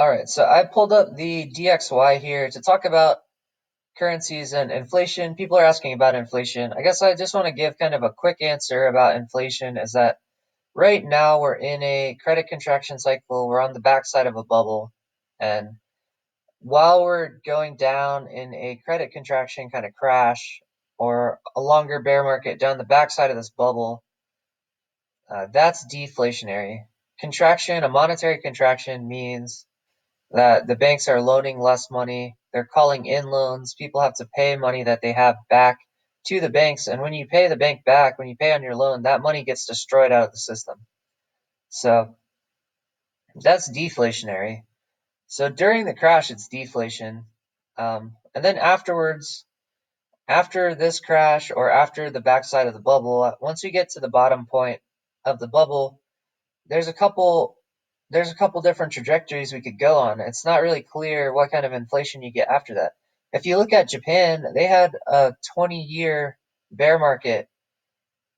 All right, so I pulled up the DXY here to talk about currencies and inflation. People are asking about inflation. I guess I just want to give kind of a quick answer about inflation is that right now we're in a credit contraction cycle. We're on the backside of a bubble. And while we're going down in a credit contraction kind of crash or a longer bear market down the backside of this bubble, that's deflationary. Contraction, a monetary contraction means that the banks are loaning less money. They're calling in loans. People have to pay money that they have back to the banks. And when you pay the bank back, when you pay on your loan, that money gets destroyed out of the system. So that's deflationary. So during the crash, it's deflation. And then afterwards, after this crash or after the backside of the bubble, once we get to the bottom point of the bubble, there's a couple there's a couple different trajectories we could go on. It's not really clear what kind of inflation you get after that. If you look at Japan, they had a 20-year bear market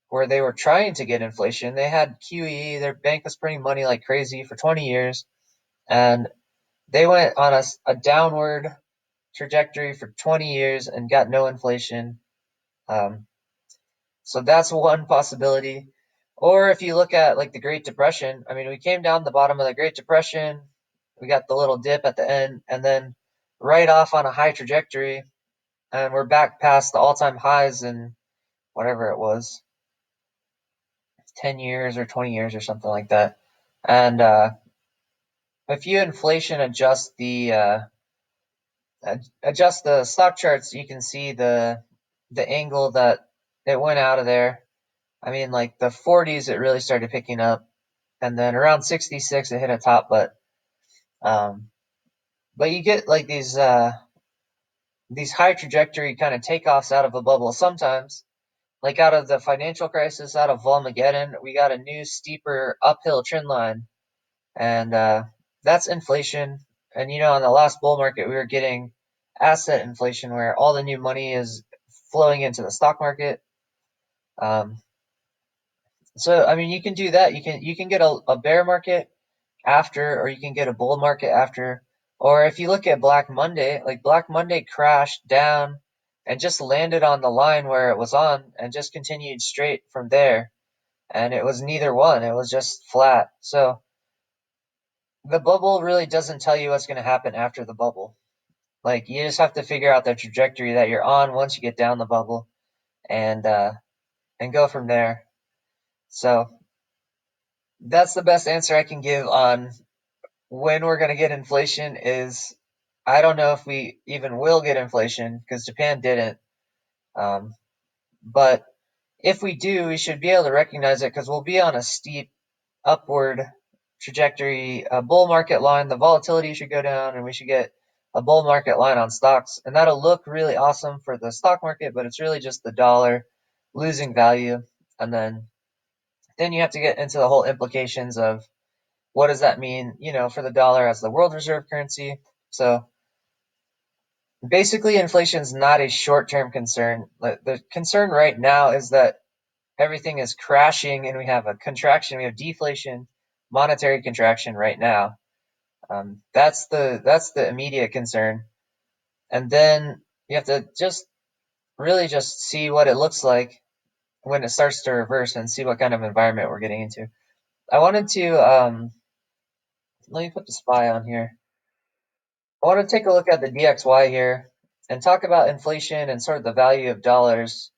where they were trying to get inflation. They had QE, their bank was printing money like crazy for 20 years, and they went on a downward trajectory for 20 years and got no inflation. Um, So that's one possibility. Or if you look at like the Great Depression, I mean, we came down the bottom of the Great Depression, we got the little dip at the end, and then right off on a high trajectory, and we're back past the all-time highs in whatever it was, 10 years or 20 years or something like that. And if you inflation adjust the stock charts, you can see the angle that it went out of there. I mean, like the 40s, it really started picking up, and then around 66, it hit a top. Um, but you get like these high trajectory kind of takeoffs out of a bubble sometimes, like out of the financial crisis, out of Volmageddon, we got a new steeper uphill trend line, and that's inflation. And on the last bull market, we were getting asset inflation where all the new money is flowing into the stock market. Um, so I mean, you can do that. You can get a bear market after, or you can get a bull market after. Or if you look at Black Monday, like Black Monday crashed down and just landed on the line where it was on and just continued straight from there. And it was neither one, it was just flat. So the bubble really doesn't tell you what's going to happen after the bubble. Like you just have to figure out the trajectory that you're on once you get down the bubble and go from there. So that's the best answer I can give on when we're going to get inflation is I don't know if we even will get inflation because Japan didn't. Um, but if we do, we should be able to recognize it because we'll be on a steep upward trajectory, a bull market line. The volatility should go down and we should get a bull market line on stocks. And that'll look really awesome for the stock market, but it's really just the dollar losing value. And then you have to get into the whole implications of what does that mean, for the dollar as the world reserve currency. So basically, inflation is not a short-term concern. The concern right now is that everything is crashing and we have a contraction, we have deflation, monetary contraction right now. That's the immediate concern. And then you have to just really just see what it looks like when it starts to reverse and see what kind of environment we're getting into. I wanted to let me put the SPY on here. I want to take a look at the DXY here and talk about inflation and sort of the value of dollars.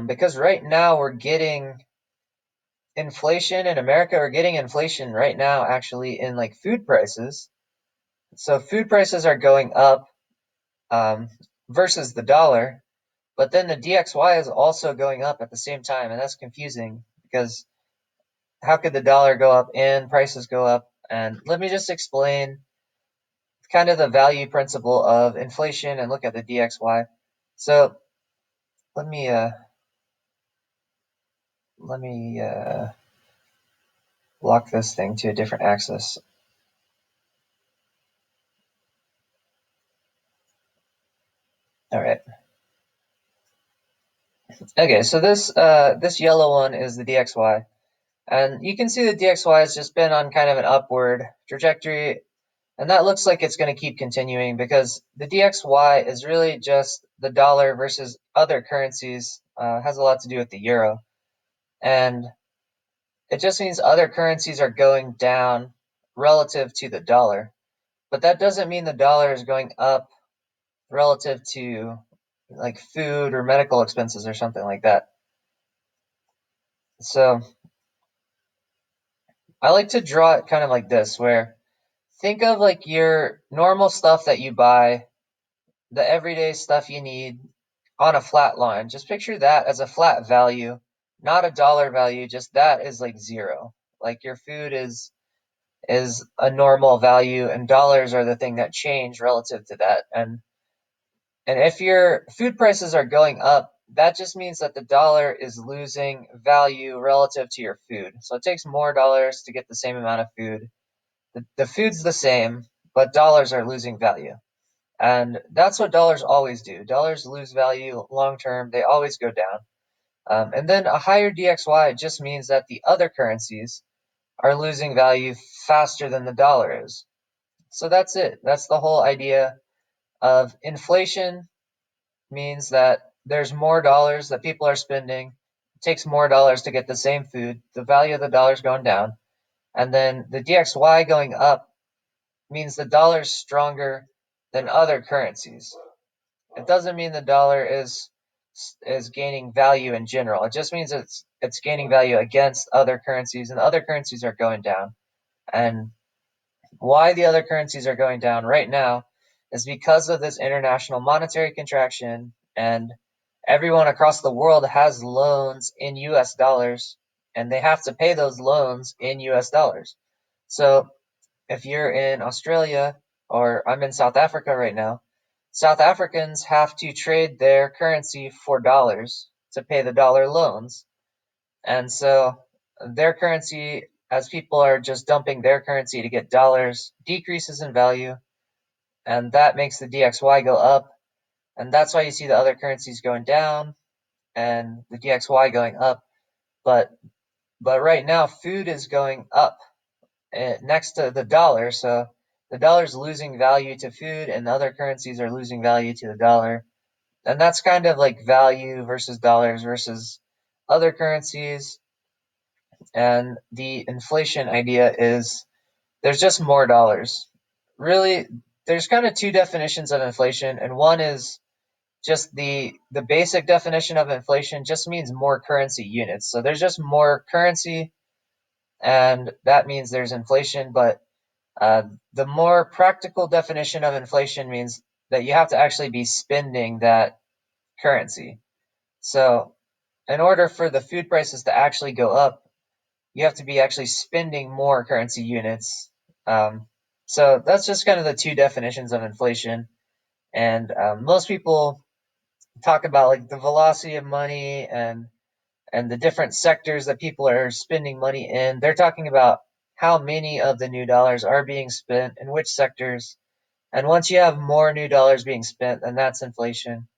Because right now we're getting inflation in America. We're getting inflation right now, actually, in like food prices. So food prices are going up um, versus the dollar, but then the DXY is also going up at the same time, and that's confusing because how could the dollar go up and prices go up? And let me just explain kind of the value principle of inflation and look at the DXY. So let me uh, let me lock this thing to a different axis. All right. Okay, so this yellow one is the DXY, and you can see the DXY has just been on kind of an upward trajectory. And that looks like it's going to keep continuing because the DXY is really just the dollar versus other currencies, has a lot to do with the euro. And it just means other currencies are going down relative to the dollar. But that doesn't mean the dollar is going up relative to like food or medical expenses or something like that. So I like to draw it kind of like this, where think of like your normal stuff that you buy, the everyday stuff you need on a flat line. Just picture that as a flat value, not a dollar value, just that is like zero. Like your food is a normal value and dollars are the thing that change relative to that. And if your food prices are going up, that just means that the dollar is losing value relative to your food. So it takes more dollars to get the same amount of food. The food's the same, but dollars are losing value. And that's what dollars always do. Dollars lose value long term, they always go down. And then a higher DXY just means that the other currencies are losing value faster than the dollar is. So that's it. That's the whole idea of inflation means that there's more dollars that people are spending. It takes more dollars to get the same food. The value of the dollar is going down. And then the DXY going up means the dollar is stronger than other currencies. It doesn't mean the dollar is gaining value in general. It just means it's gaining value against other currencies, and the other currencies are going down. And why the other currencies are going down right now is because of this international monetary contraction, and everyone across the world has loans in US dollars, and they have to pay those loans in US dollars. So if you're in Australia, or I'm in South Africa right now, South Africans have to trade their currency for dollars to pay the dollar loans. And so their currency, as people are just dumping their currency to get dollars, decreases in value. And that makes the DXY go up. And that's why you see the other currencies going down and the DXY going up. But right now, food is going up next to the dollar. So the dollar's losing value to food, and the other currencies are losing value to the dollar. And that's kind of like value versus dollars versus other currencies. And the inflation idea is there's just more dollars. Really, there's kind of two definitions of inflation, and one is just the basic definition of inflation just means more currency units. So there's just more currency, and that means there's inflation. But the more practical definition of inflation means that you have to actually be spending that currency. So in order for the food prices to actually go up, you have to be actually spending more currency units. Um, so that's just kind of the two definitions of inflation. And most people talk about like the velocity of money and the different sectors that people are spending money in. They're talking about how many of the new dollars are being spent in which sectors. And once you have more new dollars being spent, then that's inflation.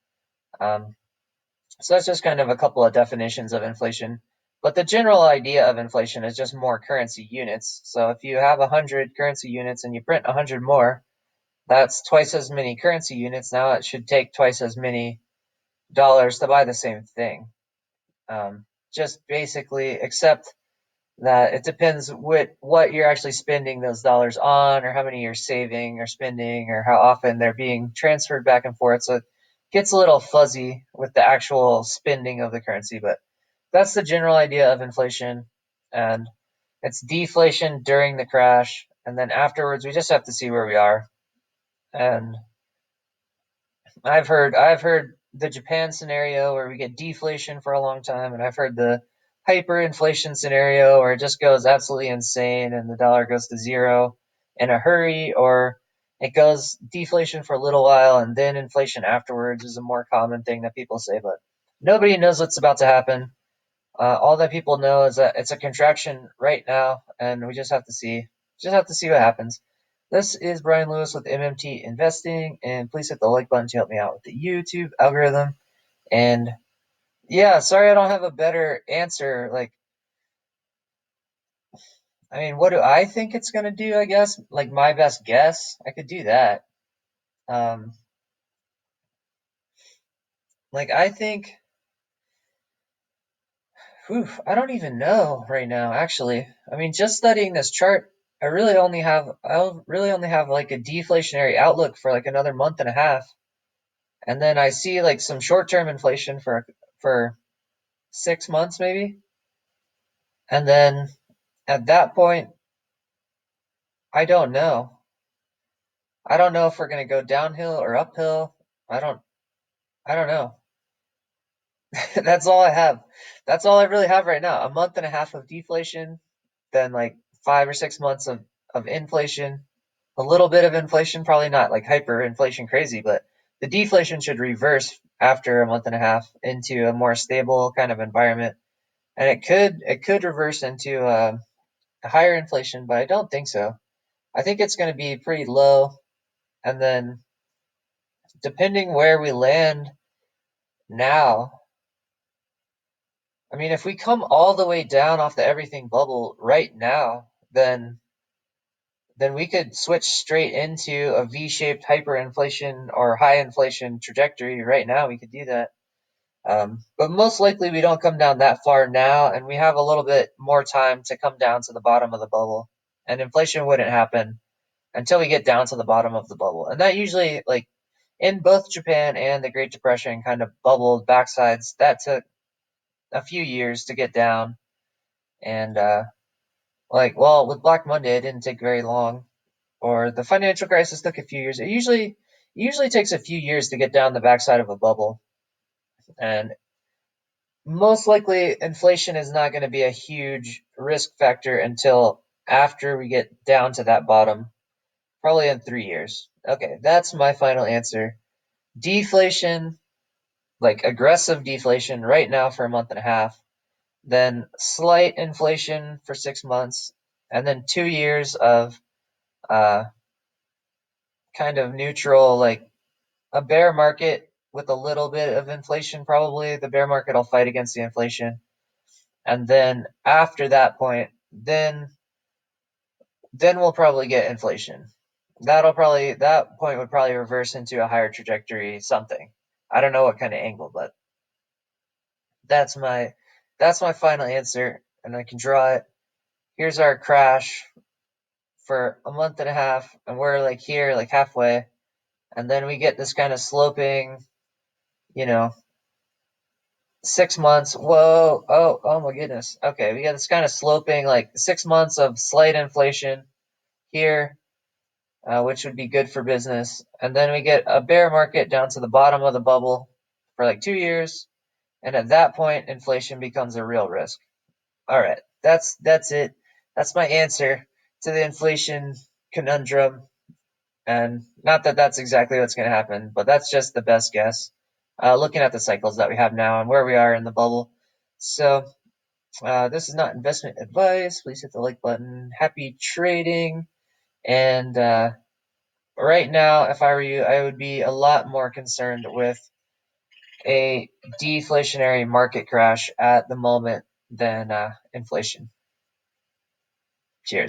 Um, so that's just kind of a couple of definitions of inflation. But the general idea of inflation is just more currency units. So if you have 100 currency units and you print 100 more, that's twice as many currency units. Now it should take twice as many dollars to buy the same thing. Just basically, except that it depends what you're actually spending those dollars on, or how many you're saving or spending, or how often they're being transferred back and forth. So it gets a little fuzzy with the actual spending of the currency, but that's the general idea of inflation. And it's deflation during the crash, and then afterwards we just have to see where we are. And I've heard the Japan scenario where we get deflation for a long time, and I've heard the hyperinflation scenario where it just goes absolutely insane and the dollar goes to zero in a hurry, or it goes deflation for a little while and then inflation afterwards is a more common thing that people say, but nobody knows what's about to happen. All that people know is that it's a contraction right now, and we just have to see. Just have to see what happens. This is Brian Lewis with MMT Investing, and please hit the like button to help me out with the YouTube algorithm. And yeah, sorry I don't have a better answer. Like I mean, what do I think it's gonna do? I guess like my best guess, I could do that. Um, like I think, whew, I don't even know right now. Actually, I mean, just studying this chart, I really only have like a deflationary outlook for like another month and a half, and then I see like some short-term inflation for 6 months maybe, and then at that point, I don't know. I don't know if we're gonna go downhill or uphill. I don't. I don't know. That's all I have. That's all I really have right now. A month and a half of deflation, then like 5 or 6 months of inflation, a little bit of inflation, probably not like hyperinflation crazy, but the deflation should reverse after a month and a half into a more stable kind of environment. And it could reverse into a higher inflation, but I don't think so. I think it's going to be pretty low, and then depending where we land now, I mean, if we come all the way down off the everything bubble right now, then we could switch straight into a V-shaped hyperinflation or high inflation trajectory right now. We could do that. But most likely we don't come down that far now, and we have a little bit more time to come down to the bottom of the bubble. And inflation wouldn't happen until we get down to the bottom of the bubble. And that usually, like in both Japan and the Great Depression, kind of bubbled backsides. That took a few years to get down. And well, with Black Monday, it didn't take very long. Or the financial crisis took a few years. It usually takes a few years to get down the backside of a bubble, and most likely inflation is not going to be a huge risk factor until after we get down to that bottom, probably in 3 years. Okay, that's my final answer. Deflation, like aggressive deflation, right now for a month and a half, then slight inflation for 6 months, and then 2 years of uh, kind of neutral, like a bear market with a little bit of inflation, probably. The bear market will fight against the inflation. And then after that point, then we'll probably get inflation. That point would probably reverse into a higher trajectory, something. I don't know what kind of angle, but that's my that's my final answer, and I can draw it. Here's our crash for a month and a half, and we're like here, like halfway, and then we get this kind of sloping, you know, 6 months. Whoa. Oh my goodness. Okay. We got this kind of sloping, like 6 months of slight inflation here, which would be good for business. And then we get a bear market down to the bottom of the bubble for like 2 years. And at that point, inflation becomes a real risk. All right. That's it. That's my answer to the inflation conundrum. And not that that's exactly what's going to happen, but that's just the best guess. Looking at the cycles that we have now and where we are in the bubble. So this is not investment advice. Please hit the like button. Happy trading. And right now, if I were you, I would be a lot more concerned with a deflationary market crash at the moment than inflation. Cheers.